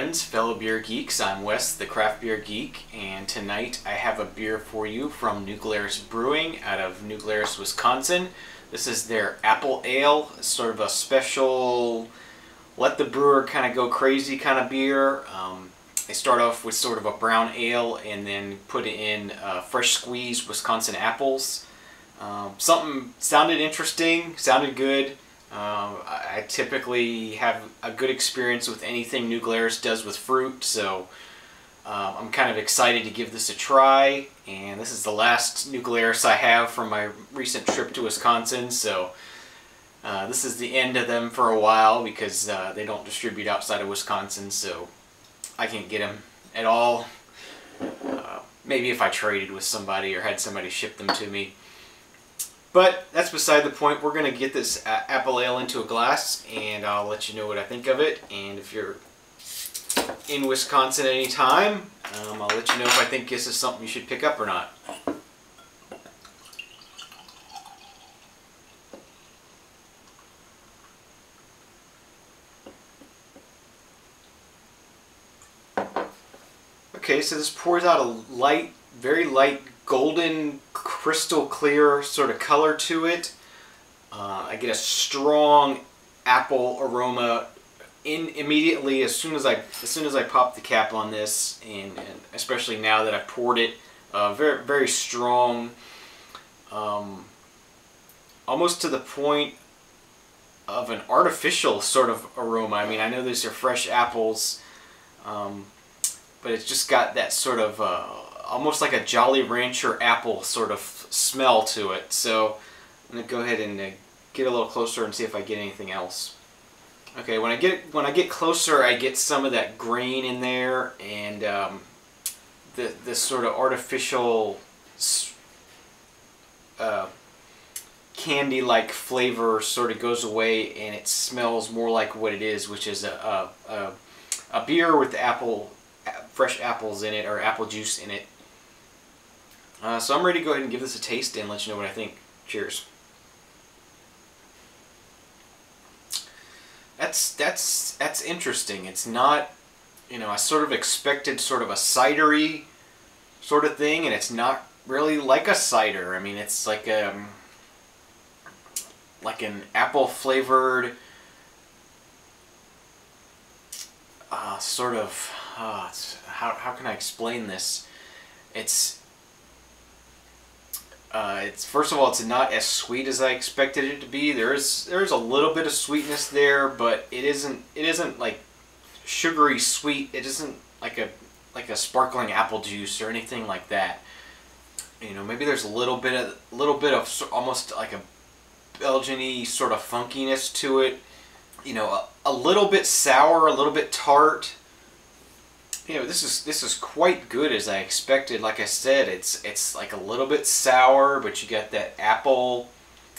friends, fellow beer geeks. I'm Wes, the craft beer geek, and tonight I have a beer for you from Glarus Brewing out of Glarus, Wisconsin. This is their Apple Ale, sort of a special, let the brewer kind of go crazy kind of beer. They start off with sort of a brown ale and then put in fresh squeezed Wisconsin apples. Something sounded interesting, sounded good. I typically have a good experience with anything Glarus does with fruit, so I'm kind of excited to give this a try. And this is the last Glarus I have from my recent trip to Wisconsin, so this is the end of them for a while because they don't distribute outside of Wisconsin, so I can't get them at all. Maybe if I traded with somebody or had somebody ship them to me. But that's beside the point. We're going to get this apple ale into a glass, and I'll let you know what I think of it. And if you're in Wisconsin anytime, I'll let you know if I think this is something you should pick up or not. Okay, so this pours out a light, very light, golden, crystal clear sort of color to it. I get a strong apple aroma immediately as soon as I pop the cap on this, and especially now that I've poured it. Very, very strong, almost to the point of an artificial sort of aroma. I mean, I know these are fresh apples, but it's just got that sort of almost like a Jolly Rancher apple sort of smell to it. So I'm gonna go ahead and get a little closer and see if I get anything else. Okay, when I get closer, I get some of that grain in there, and this sort of artificial candy-like flavor sort of goes away, and it smells more like what it is, which is a beer with fresh apples in it, or apple juice in it. So I'm ready to go ahead and give this a taste and let you know what I think. Cheers. That's interesting. It's not, I sort of expected sort of a cidery sort of thing, and it's not really like a cider. I mean, it's like an apple flavored sort of how can I explain this? It's first of all, it's not as sweet as I expected it to be. There's a little bit of sweetness there, but it isn't like sugary sweet. It isn't like a sparkling apple juice or anything like that. Maybe there's a little bit of almost like a Belgian-y sort of funkiness to it. A little bit sour, a little bit tart. This is quite good as I expected. Like I said, it's like a little bit sour, but you got that apple,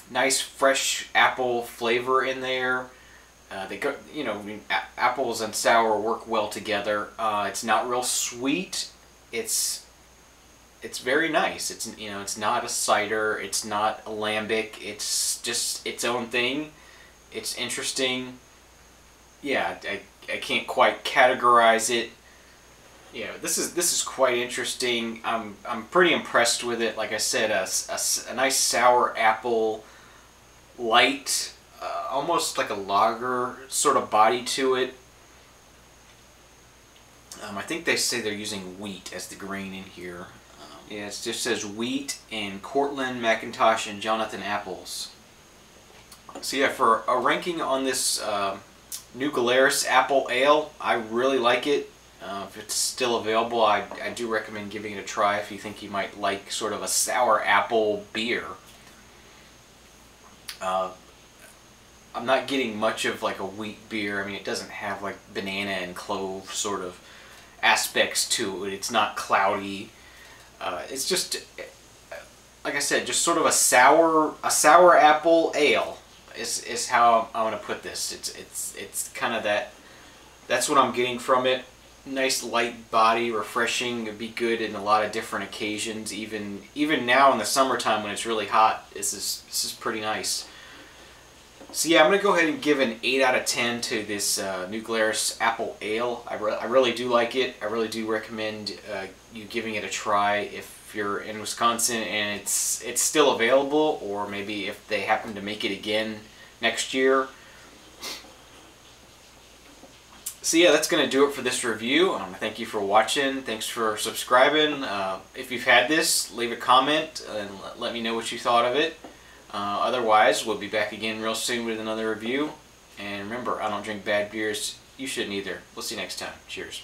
nice fresh apple flavor in there. They go, apples and sour work well together. It's not real sweet. It's very nice. It's not a cider. It's not a lambic. It's just its own thing. It's interesting. Yeah, I can't quite categorize it. This is quite interesting. I'm pretty impressed with it. Like I said, a nice sour apple, light, almost like a lager sort of body to it. I think they say they're using wheat as the grain in here. Yeah, it just says wheat and Cortland, McIntosh, and Jonathan apples. So yeah, for a ranking on this Glarus Apple Ale, I really like it. If it's still available, I do recommend giving it a try if you think you might like sort of a sour apple beer. I'm not getting much of like a wheat beer. I mean, it doesn't have like banana and clove sort of aspects to it. It's not cloudy. It's just, like I said, just sort of a sour apple ale is how I want to put this. It's kind of that. That's what I'm getting from it. Nice light body, refreshing. It'd be good in a lot of different occasions. Even now in the summertime when it's really hot, this is pretty nice. So yeah, I'm going to go ahead and give an 8 out of 10 to this new Glarus Apple Ale. I really do like it. I really do recommend you giving it a try if you're in Wisconsin and it's still available, or maybe if they happen to make it again next year. So yeah, that's going to do it for this review. Thank you for watching. Thanks for subscribing. If you've had this, leave a comment and let me know what you thought of it. Otherwise, we'll be back again real soon with another review. And remember, I don't drink bad beers. You shouldn't either. We'll see you next time. Cheers.